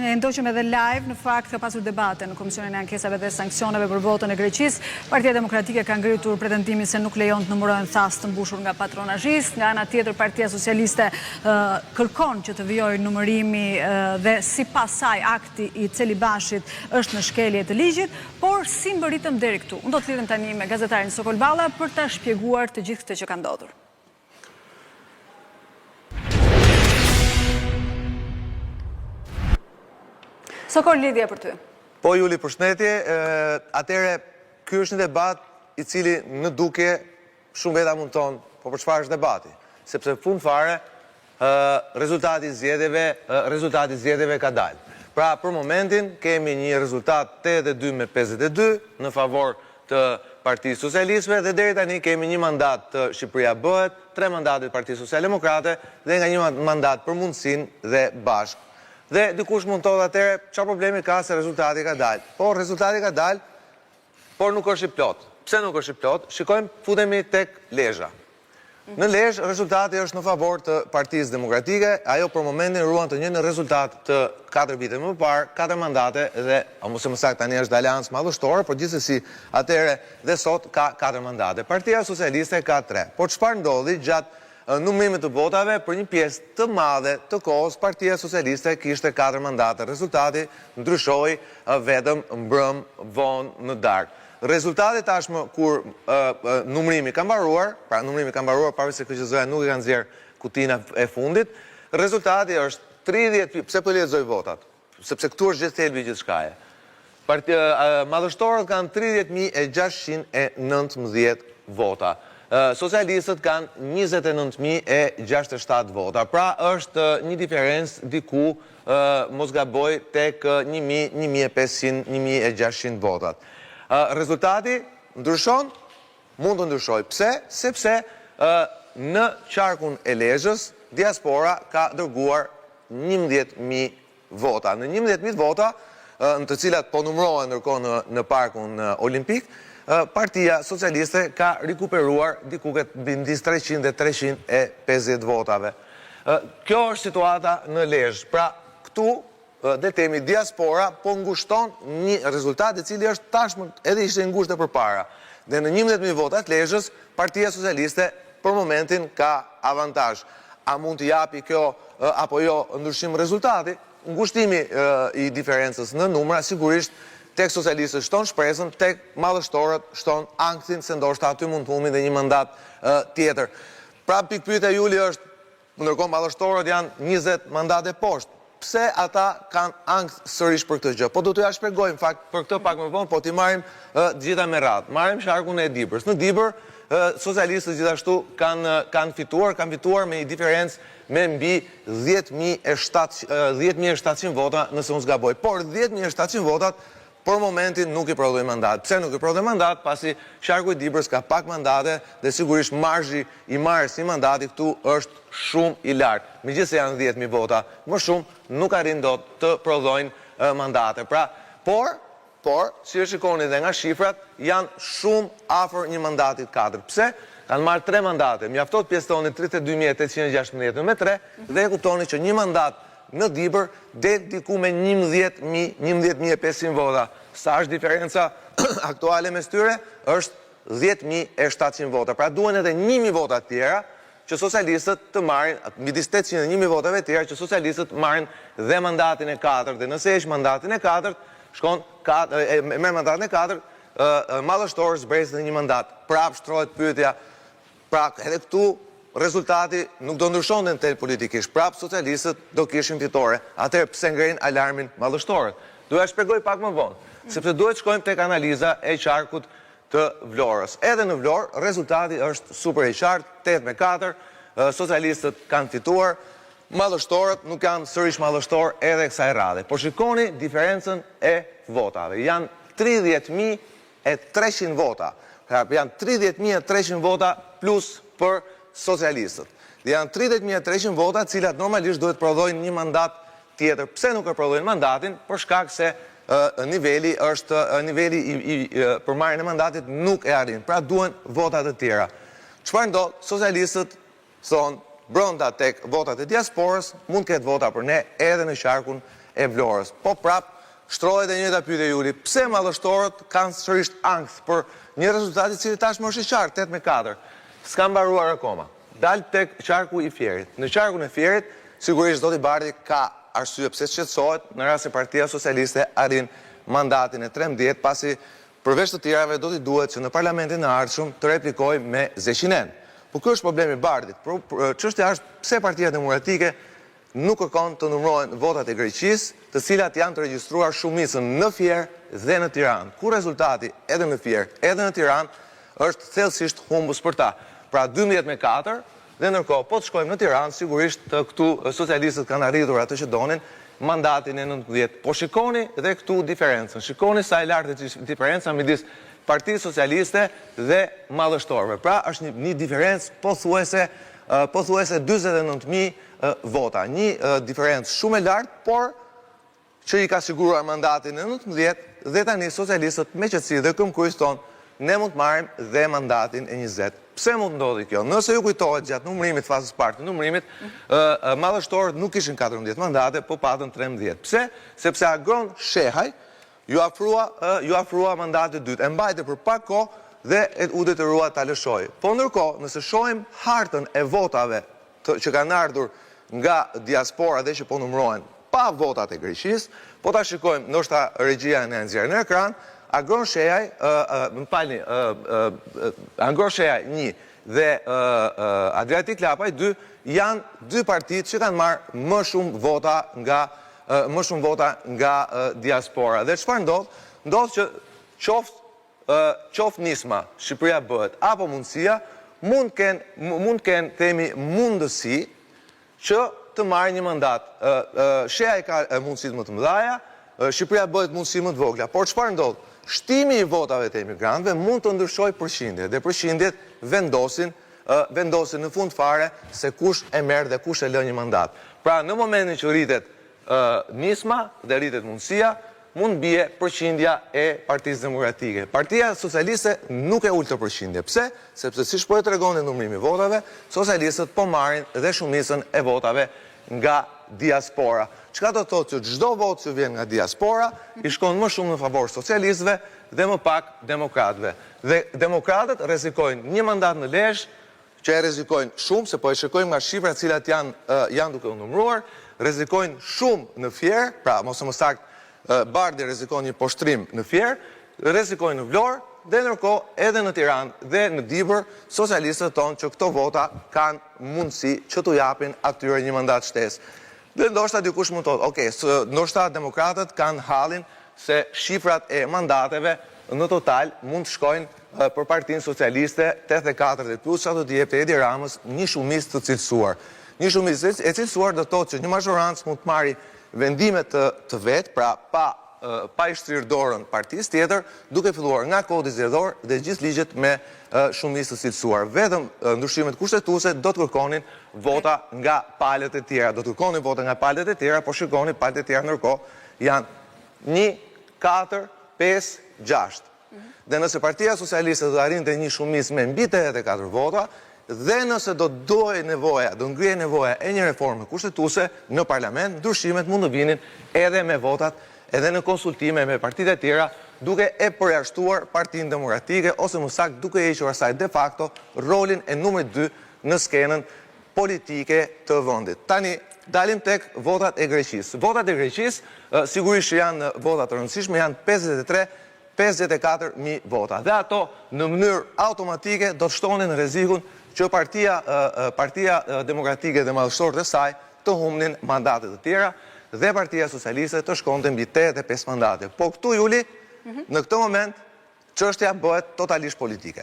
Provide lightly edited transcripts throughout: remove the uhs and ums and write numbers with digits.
Ne ndoqëm edhe live, në fakt ka pasur debate në Komisionin e Ankesave dhe Sanksioneve për votën e Greqisë. Partia Demokratike ka ngritur pretendimin se nuk lejon të numërohen thasë të mbushur nga patronazhistë. Nga ana tjetër, Partia Socialiste kërkon që të vijojë numërimi dhe sipas saj akti i celibashit është në shkelje të ligjit, por si mbërritëm deri këtu. Unë do të lidhem tani me gazetarin Sokol Balla për ta shpjeguar të gjithë këtë që ka ndodhur. Sokol, lidhja për ty. Po, Juli, përshëndetje. Atere, ky është një debat i cili në duke shumë veta mund tonë, po për çfarë është debati? Sepse fund fare, rezultati zgjedhjeve ka dalë. Pra, për momentin, kemi një rezultat 82 me 52 në favor të Partisë Socialistëve dhe deri tani kemi një mandat të Shqipëria bëhet, 3 mandatet Partisë Socialdemokrate dhe nga një mandat për mundësinë dhe bashkë. Dhe dikush mund të thotë atëre, çfarë problemi ka se rezultati ka dalë? Po, rezultati ka dalë, por nuk është i plot. Pse nuk është i plot? Shikojmë, futemi tek Lezhë. Në Lezhë, rezultati është në favor të Partisë Demokratike, ajo për momentin ruan të një rezultat të 4 vite më parë, 4 mandate dhe, ose më saktë tani është aleancë madhështore, por gjithsesi atëre dhe sot ka 4 mandate. Partia Socialiste ka 3. Por çfarë ndodhi gjatë numërimit të votave për një pjesë të madhe të kohës, Partia Socialiste kishte 4 mandate. Rezultati ndryshoi vetëm mbrëm vonë në darkë. Rezultati tashmë kur numërimi ka mbaruar, pavarësisht se KQZ-ja nuk e kanë nxjerrë kutina e fundit, rezultati është 30, pse po lexoj votat? Sepse këtu është gjithë thelbi gjithçkaje. Madhështorët kanë 30.619 vota. Socialistët kanë 29.067 vota. Pra është një diferencë diku, mos gaboj, tek 1.500, 1.600 votat. Rezultati ndryshon, mund të ndryshoj. Pse? Sepse në qarkun e Lezhës, diaspora ka dërguar 11.000 vota. Në 11.000 vota, në të cilat po numërohen ndërkohë në parkun olimpik, Partia Socialiste ka rikuperuar diku midis 300 dhe 350 votave. Kjo është situata në Lezhë. Pra, këtu dhe temi diaspora po ngushton një rezultat i cili është tashmë edhe ishte ngushtë përpara. Dhe në 11.000 votat Lezhës, Partia Socialiste për momentin ka avantazh. A mund të japi kjo apo jo ndryshim rezultati? Ngushtimi i diferencës në numra sigurisht tek socialistët shton shpresën, tek madhështorët shton anktin se ndoshta aty mund të humbin dhe një mandat tjetër. Pra pikpyetja Juli është, ndërkohë madhështorët janë 20 mandate poshtë. Pse ata kanë ankt sërish për këtë gjë? Po do t'ja shpjegoj, në fakt, për këtë pak më vonë, po t'i marrim gjitha me radhë. Marrim sharkun e Dibrës. Në Dibër, socialistët gjithashtu kanë fituar me një diferencë me mbi 10.700 vota, nëse unë zgaboj. Por 10.700 votat për momentin nuk i prodhoi mandat. Pse nuk i prodhoi mandat? Pasi sharku i Dibrës ka pak mandate dhe sigurisht marzhi i marrjes së mandatit këtu është shumë i lartë. Megjithëse janë 10.000 vota, më shumë nuk arrin dot të prodhojnë mandate. Pra, por, si e shikoni dhe nga shifrat, janë shumë afër një mandatit 4. Pse? Kanë marrë 3 mandate. Mjaftot pjesëtoni 32.816 me 3 dhe e kuptoni që një mandat në Dibër del diku me 11.500 vota. Sa është diferenca aktuale mes tyre? Është 10.700 vota. Pra duhen edhe 1.000 vota tjera që socialistët të marrin, midis 800 dhe 1.000 votave tjera që socialistët marrin dhe mandatin e 4. Dhe nëse është mandatin e 4, shkon me mandatin e 4, madhështorë zbresë dhe një mandat. Prap shtrohet pyetja, pra edhe këtu rezultati nuk do ndryshonte në tel politikisht. Prap socialistët do kishin fitore. Atëherë pse ngrenin alarmin madhështorët? Doja shpjegoj pak më vonë, sepse duhet shkojmë tek analiza e qarkut të Vlorës. Edhe në Vlorë rezultati është super i qartë, 8-4, socialistët kanë fituar, madhështorët nuk janë sërish madhështorë edhe kësaj radhe. Por shikoni diferencën e votave. Janë 30.300 vota. Janë 30.300 vota plus për socialistët. Dhe janë 30.300 vota cilat normalisht duhet prodhojnë një mandat tjetër. Pse nuk e prodhojnë mandatin? Për shkak se niveli për marrjen e mandatit nuk e arrin. Pra duhen votat e tjera. Çfarë ndodh? Socialistët thonë brenda tek votat e diasporës, mund ketë vota për ne edhe në qarkun e Vlorës. Po prap, shtrohet e njëjta pyetje Juli, pse madhështorët kanë sërish ankth për një rezultat i cili tashmë është i qartë, 8-4. S'ka mbaruar akoma. Dal tek qarku i Fierit. Në qarkun e Fierit, sigurisht Zoti Bardhi ka arsye pse shqetësohet në rast se Partia Socialiste arrin mandatin e 13, pasi përveç të tjerave do t'i duhet që në parlamentin e ardhshëm të replikojë me Zeshinen. Po ky është problemi i Bardhit. Çështja është pse Partia Demokratike nuk kërkon të numërohen votat e Greqisë, të cilat janë të regjistruar shumicën në Fier dhe në Tiranë. Ku rezultati edhe në Fier, edhe në Tiranë është thellësisht humbus për ta. Pra 12-4, dhe ndërkohë po të shkojmë në Tiranë, sigurisht të këtu socialistët kanë arritur atë që donin, mandatin e 19. Po shikoni dhe këtu diferencën. Shikoni sa e lartë diferenca midis Partisë Socialiste dhe madhështorëve. Pra është një diferencë pothuajse 49.000 vota. Një diferencë shumë e lartë, por që i ka siguruar mandatin e 19 dhe tani socialistët me qetësi dhe këmbkujt tonë ne mund të marrim dhe mandatin e 20. Pse mund ndodhi kjo? Nëse ju kujtohet gjatë numërimit, fazës parë të numërimit, madhështorët nuk kishin 14 mandate, po patën 13. Pse? Sepse Agron Shehaj ju afrua mandate dytë. E mbajte për pak kohë dhe u detyrua ta lëshojë. Po ndërkohë, nëse shohim hartën e votave që kanë ardhur nga diaspora dhe që po numërohen pa votat e Greqisë, po ta shikojmë, ndoshta regjia ne nxjerr në ekran, Agron Shehaj, Agron Shehaj 1 dhe Adriatik Lapaj 2 janë dy partitë që kanë marrë më shumë vota nga diaspora. Dhe çfarë ndodh? Ndodh që qoftë nisma, Shqipëria bëhet, apo mundësia, mund kenë themi mundësi që të marrë një mandat. Shehaj ka mundësit më të mëdhaja, Shqipëria bëhet mundësi më të vogla. Por çfarë ndodh? Shtimi i votave të emigrantëve mund të ndryshojë përqindjet, dhe përqindjet vendosin në fund fare se kush e merr dhe kush e lë një mandat. Pra në momentin që rritet nisma dhe rritet mundësia, mund bie përqindja e Partisë Demokratike. Partia Socialiste nuk e ul të përqindje. Pse? Sepse siç po e tregonte numërimi i votave, socialistët po marrin dhe shumicën e votave nga diaspora. Çka do të thotë që çdo votë që vjen nga diaspora i shkon më shumë në favor socialistëve dhe më pak demokratëve. Dhe demokratët rrezikojnë një mandat në Lezhë, që e rrezikojnë shumë, se po e shikojmë nga shifrat të cilat janë duke u numëruar, rrezikojnë shumë në Fier, pra mos më saktë Bardhi rrezikon një poshtrim në Fier, rrezikojnë në Vlorë, dhe ndërkohë edhe në Tiranë dhe në Dibër, socialistët tonë që këto vota kanë mundësi që t'u japin atyre një mandat shtesë. Dhe ndoshta dikush mund të thotë, okay, ndoshta demokratët kanë hallin se shifrat e mandateve në total mund të shkojnë për Partinë Socialiste 84 dhe plus, që do t'i jepte Edi Ramës një shumicë të cilësuar. Një shumicë e cilësuar do të thotë që një mazhorancë mund të marrë vendime të vetë, pra pa i shtrirë dorën partisë tjetër, duke filluar nga kodi zgjedhor dhe gjithë ligjet me shumicë të cilësuar. Vetëm ndryshimet kushtetuese do të kërkonin vota nga palët e tjera. Do të kërkonin vota nga palët e tjera, po shikoni palët e tjera ndërkohë janë 1, 4, 5, 6. Dhe nëse Partia Socialiste do arrinte një shumicë me mbi 84 vota, dhe nëse do ngrihet nevoja e një reforme kushtetuese në parlament, ndryshimet mund të vinin edhe me votat, edhe në konsultime me partitë e tjera, duke e përjashtuar Partinë Demokratike, ose më saktë duke hequr asaj de facto rolin e numrit 2 në skenën politike të vendit. Tani dalim tek votat e Greqisë. Votat e Greqisë sigurisht janë votat të rëndësishme, janë 54.000 vota. Dhe ato në mënyrë automatike do të shtonin në rrezikun që Partia Demokratike dhe madhështorët e saj të humbnin mandatet të tjera dhe Partia Socialiste të shkonte mbi 85 mandate. Po këtu, Juli, në këtë moment, çështja bëhet totalisht politike.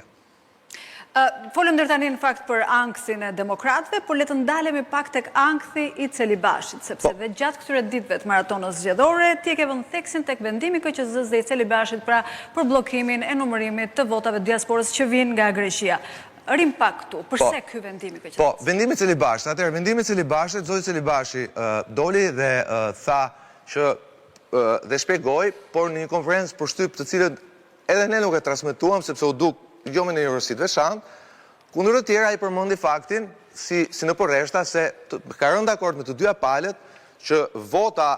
Folëm deri tani në fakt për ankthin e demokratëve, por le të ndalemi pak tek ankthi i Celibashit, sepse dhe gjatë këtyre ditëve të maratonës zgjedhore, ti e ke vënë theksin tek vendimi KQZ-s dhe i Celibashit pra për bllokimin e numërimit të votave të diasporës që vijnë nga Greqia. Rim pak këtu, përse ky vendimi KQZ-s? Po, vendimi i Celibashit, atëherë vendimi i Celibashit, zoti Celibashi doli dhe tha që dhe shpjegoi, por në një konferencë për shtyp të cilën edhe ne nuk e transmetuam sepse u duk jo me një rësit veçantë, kundër të tjera i përmendi faktin, si në përreshta, se ka rënë dakord me të dyja palët, që vota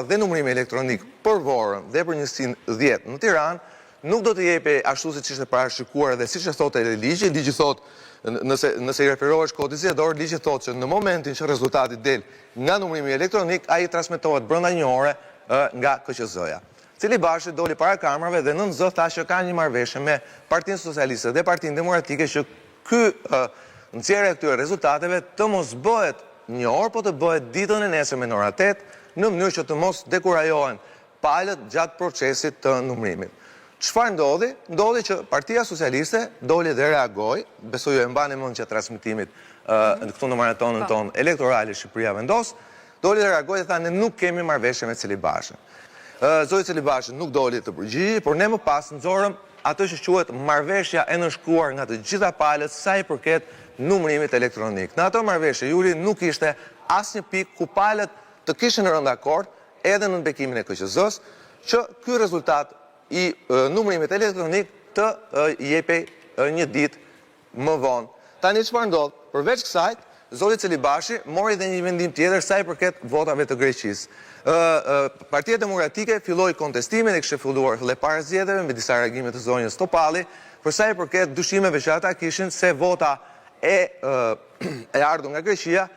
dhe numërimi elektronik për Vorën dhe për njësinë 10 në Tiranë nuk do të jepe ashtu siç ishte parashikuar dhe siç e thotë edhe ligji. Ligji thotë, nëse i referohesh kodit zgjedhor, ligji thotë që në momentin që rezultati del nga numërimi elektronik, ai transmetohet brenda një ore nga KQZ-ja. Cili Bashi doli para kamerave dhe në tha që ka një marrëveshje me Partinë Socialiste dhe Partinë Demokratike që nxjerrja e këtyre rezultateve të mos bëhet një orë, po të bëhet ditën e nesërme në ora 8, në mënyrë që të mos dekurajohen palët gjatë procesit të numërimit. Çfarë ndodhi? Ndodhi që Partia Socialiste doli dhe reagoi, besoj ju e mbani mend që transmetimit këtu në maratonën tonë elektorale Shqipëria vendos, doli dhe reagoi dhe tha ne nuk kemi marrëveshje me Cili Bashën. Zoti Cili Bashi nuk doli të përgjigjej, por ne më pas nxorëm atë që quhet marrëveshja e nënshkruar nga të gjitha palët sa i përket numërimit elektronik. Në ato marrëveshje Juri nuk ishte asnjë pikë ku palët të kishin rënë dakord edhe në bekimin e KQZ-s që ky rezultat i numërimit elektronik të jepej një ditë më vonë. Tani çfarë ndodh? Përveç kësaj, zoti Cili Bashi mori dhe një vendim tjetër sa i përket votave të Greqisë. Partia Demokratike filloi kontestimin e kishte filluar dhe para zgjedhjeve me disa reagime të zonjës Topalli, për sa i përket dyshimeve që ata kishin se vota e ardhur nga Greqia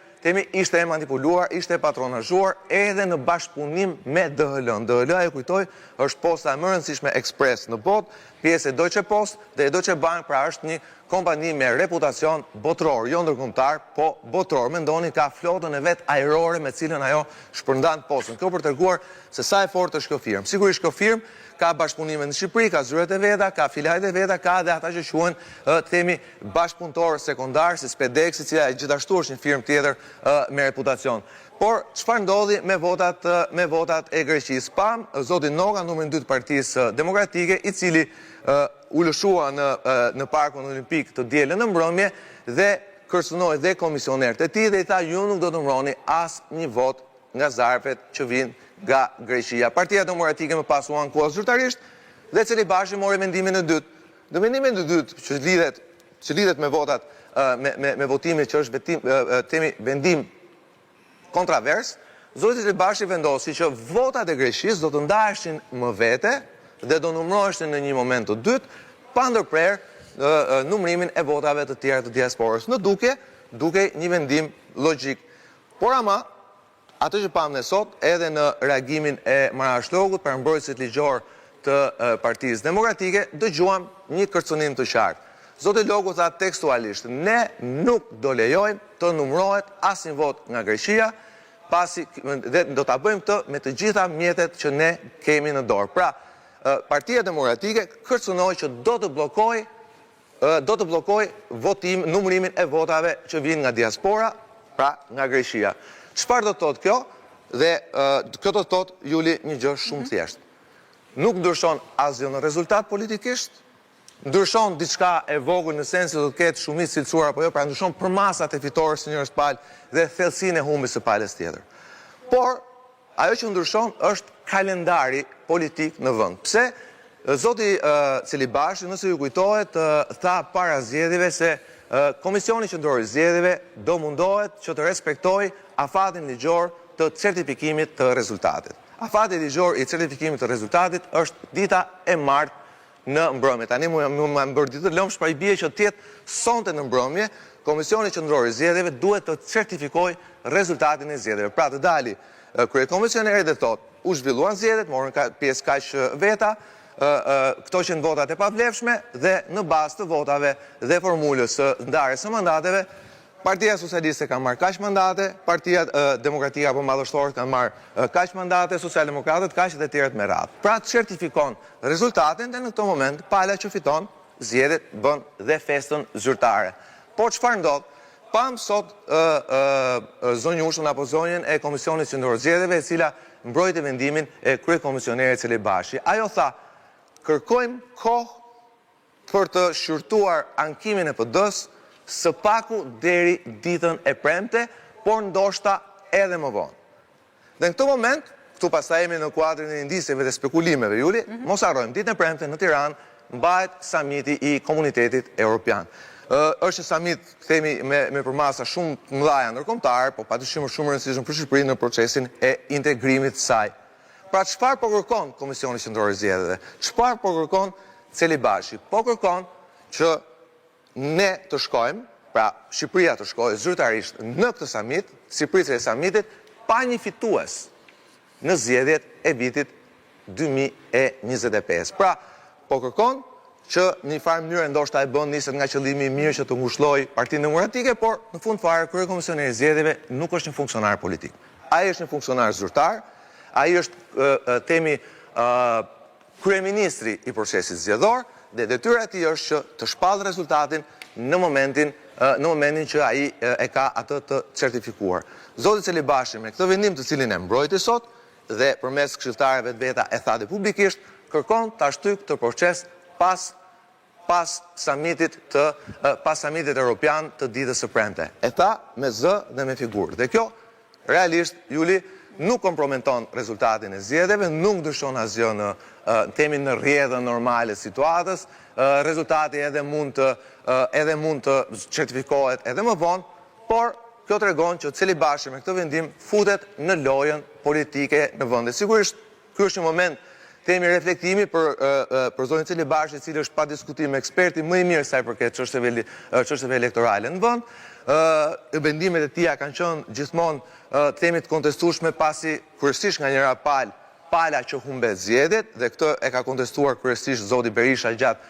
ishte e manipuluar, ishte e patronazhuar edhe në bashkëpunim me DHL-n. DHL, e kujtoj, është posta e më e rëndësishme ekspres në botë, pjesë e Deutsche Post dhe Deutsche Bank, pra është një kompani me reputacion botror, jo ndërkombëtar, po botror. Mendoni ka flotën e vet ajrore me cilën ajo shpërndan postën. Kjo për treguar se sa e fortë është kjo firmë. Sigurisht kjo firmë ka bashkëpunime në Shqipëri, ka zyret e veta, ka filalet e veta, ka dhe ata që quhen themi bashkëpunëtor sekondar, si Spedex, e cila gjithashtu është një firmë tjetër me reputacion. Por çfarë ndodhi me votat e Greqisë? Pam zoti Noga, numri 2 të Partisë Demokratike, i cili u lëshua në Parkun Olimpik të dielën në mbrëmje dhe kërcënoi dhe komisionerët e tij dhe i tha ju nuk do të numëroni asnjë vot nga zarfet që vijnë nga Greqia. Partia Demokratike më pas u ankuar zyrtarisht dhe Cili Bashi mori vendimin e dytë. Në vendimin e dytë që lidhet me votat me votimin që është vendim kontravers, zoti Cili Bashi vendosi që votat e Greqisë do të ndaheshin më vete dhe do numëroheshin në një moment të dytë, pa ndërprerë numërimin e votave të tjera të diasporës. Në duke një vendim logjik. Por ama, atë që pamë ne sot, edhe në reagimin e marrashlogut për mbrojtësit ligjor të Partisë Demokratike, dëgjuam një kërcënim të qartë. Zoti Logu tha tekstualisht, ne nuk do lejojmë të numërohet asnjë vot nga Greqia, dhe do ta bëjmë këtë me të gjitha mjetet që ne kemi në dorë. Pra, Partia Demokratike kërcënoi që do të bllokoj numërimin e votave që vijnë nga diaspora, pra nga Greqia. Çfarë do të thotë kjo? Dhe kjo do të thotë, Juli, një gjë shumë thjeshtë. Nuk ndryshon asgjë në rezultat politikisht, ndryshon diçka e vogël në sensin se do të ketë shumicë cilësuar apo jo, pra ndryshon përmasat e fitores së njërës palë dhe thellësinë e humbjes së palës tjetër. Por ajo që ndryshon është kalendari politik në vend. Pse? Zoti Cili Bashi, nëse ju kujtohet, tha para zgjedhjeve se Komisioni Qendror i Zgjedhjeve do mundohet që të respektojë afatin ligjor të certifikimit të rezultatit. Afati ligjor i certifikimit të rezultatit është dita e martë në mbrëmje. Tani më bërë ditë lëmsh, pra i bie që tjetë sonte në mbrëmje, Komisioni Qendror i Zgjedhjeve duhet të certifikojë rezultatin e zgjedhjeve. Pra të dali kryekomisioneri dhe thotë, u zhvilluan zgjedhjet, morën pjesë kaq veta, këto që në votat e pavlefshme dhe në bazë të votave dhe formulës së ndarjes së mandateve, Partia Socialiste ka marrë kaq mandate, Partia Demokratike apo madhështore ka marrë kaq mandate, Socialdemokratët kaq dhe të tjerët me radhë. Pra të certifikon rezultatin dhe në këtë moment pala që fiton zgjedhjet bën dhe festën zyrtare. Por çfarë ndodh? Pam sot zonjushën apo zonjën e Komisionit Qendror Zgjedhjeve, e cila mbrojti vendimin e kryekomisionerit Cili Bashi. Ajo tha, kërkojmë kohë për të shqyrtuar ankimin e PD-s së paku deri ditën e premte, por ndoshta edhe më vonë. Dhe në këtë moment, këtu pastaj jemi në kuadrin e indicjeve dhe spekulimeve, Juli, mos harrojmë, ditën e premte në Tiranë mbahet samiti i Komunitetit Evropian. është summit, themi, me përmasa shumë të mëdha ndërkombëtar, po padyshim shumë rëndësishëm për Shqipërinë në procesin e integrimit të saj. Pra çfarë po kërkon Komisioni Qendror i Zgjedhjeve? Çfarë po kërkon Celibashi? Po kërkon që ne të shkojmë, pra Shqipëria të shkojë zyrtarisht në këtë summit, si pritje e summitit, pa një fitues në zgjedhjet e vitit 2025. Pra, po kërkon që një farë mënyrë ndoshta e bën niset nga qëllimi i mirë që të ngushëllojë Partinë Demokratike, por në fund fare kryekomisioneri i zgjedhjeve nuk është një funksionar politik. Ai është një funksionar zyrtar, ai është temi kryeministri i procesit zgjedhor dhe detyra e tij është që të shpallë rezultatin në momentin që ai e ka atë të certifikuar. Zoti Celibashi me këtë vendim të cilin e mbrojti sot dhe përmes këshilltarëve të veta e tha dhe publikisht, kërkon ta shtyjë këtë proces pas summitit europian të ditës së premte. E tha me zë dhe me figurë. Dhe kjo, realisht, Juli, nuk kompromenton rezultatin e zgjedhjeve, nuk ndryshon asgjë në temin në rrjedhën normale të situatës, rezultati edhe mund të certifikohet edhe më vonë, por kjo tregon që Celibashi me këtë vendim futet në lojën politike në vend. Sigurisht, ky është një moment temi reflektimi për zonin Celibashi, i cili është pa diskutim eksperti më i mirë sa i përket çështjeve elektorale në vend. Vendimet e tija kanë qenë gjithmonë temi të kontestueshme pasi kryesisht nga njëra pala që humbet zgjedhjet dhe këtë e ka kontestuar kryesisht zoti Berisha gjatë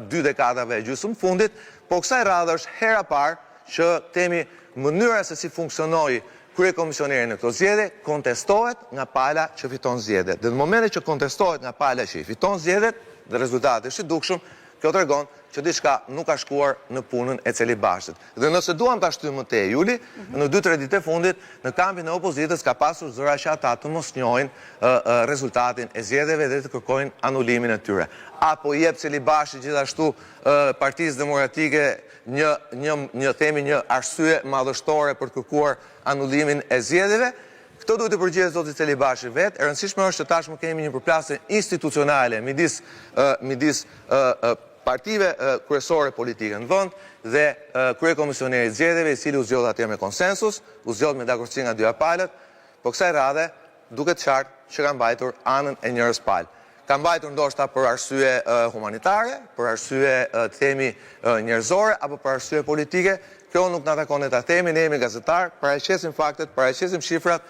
2 dekadave e gjysmë fundit, po kësaj radhe është hera parë që temi mënyra se si funksionoi kryekomisioneri në këto zgjedhje kontestohet nga pala që fiton zgjedhjet. Dhe në momentin që kontestohet nga pala që i fiton zgjedhjet dhe rezultati është i dukshëm, kjo tregon që diçka nuk ka shkuar në punën e Celibashit. Dhe nëse duam ta shtyjmë më tej, Juli, në 2-3 ditë e fundit në kampin e opozitës ka pasur zëra që ata të mos njohin rezultatin e zgjedhjeve dhe të kërkojnë anulimin e tyre. Apo i jep Celibashi gjithashtu Partisë Demokratike një arsye madhështore për të kërkuar anullimin e zgjedhjeve. Këto duhet të përgjigjet zoti Celibashi vetë. E rëndësishme është që tashmë kemi një përplasje institucionale midis partive kryesore politike në vend dhe kryekomisioneri i zgjedhjeve, i cili u zgjodh atje me konsensus, u zgjodh me dakordsi nga 2 palët, po kësaj radhe duket qartë që ka mbajtur anën e njërës palë. Ka mbajtur ndoshta për arsye humanitare, për arsye themi njerëzore apo për arsye politike. Kjo nuk na takon ta themi, ne jemi gazetar, paraqesim faktet, paraqesim shifrat,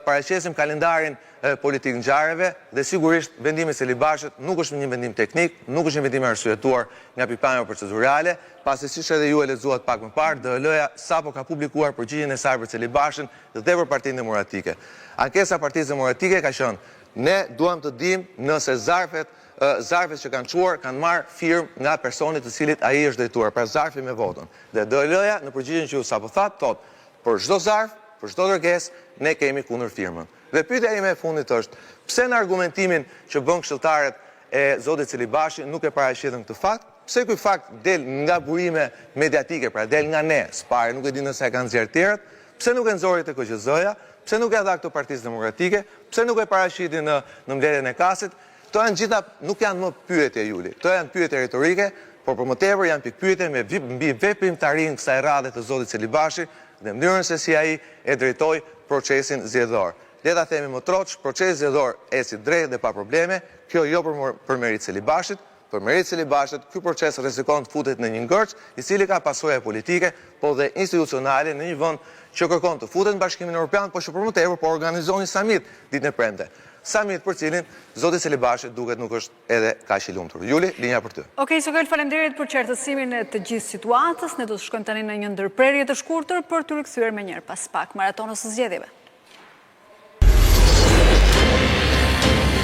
paraqesim kalendarin politik ngjarjeve dhe sigurisht vendimi i Celibashit nuk është një vendim teknik, nuk është një vendim arsyetuar nga pikpamja procedurale, pasi siç edhe ju e lexuat pak më parë, DL-ja sapo ka publikuar përgjigjen e saj për Celibashin dhe për Partinë Demokratike. Ankesa e Partisë Demokratike ka qenë: ne duam të dimë nëse zarfet që kanë çuar kanë marrë firmë nga personi të cilit ai është drejtuar, pra zarfi me votën. Dhe DL-ja në përgjigjen që ju sapo thatë thotë, për çdo zarf, për çdo dërgesë, ne kemi kundër firmën. Dhe pyetja ime e fundit është, pse në argumentimin që bën këshilltarët e zotit Celibashi nuk e paraqiten këtë fakt? Pse ky fakt del nga burime mediatike, pra del nga ne, s'pare, nuk e di nëse e kanë nxjerrë tjerët, pse nuk e nxori te KQZ-ja, pse nuk e dha këto Partisë Demokratike, pse nuk e paraqiti në mbledhjen e Kasit? Këto janë gjitha, nuk janë më pyetje, Juli. Këto janë pyetje retorike, por për më tepër janë pikpyetje mbi veprimtarinë kësaj radhe të zotit Celibashi dhe mënyrën se si ai e drejtoi procesin zgjedhor. Le ta themi më troç, procesi zgjedhor eci drejt dhe pa probleme. Kjo jo për merit Celibashit, për merit Celibashit, ky proces rrezikon të futet në një ngërç i cili ka pasoja politike, po dhe institucionale në një vend që kërkon të futet në Bashkimin Evropian, po që për më tepër po organizon një summit ditën e premte. Summit për cilin zoti Celibashi duket nuk është edhe kaq i lumtur. Juli, linja për ty. Okej, Sokol, faleminderit për qartësimin e të gjithë situatës. Ne do të shkojmë tani në një ndërprerje të shkurtër për të rikthyer më njëherë pas pak maratonës së zgjedhjeve.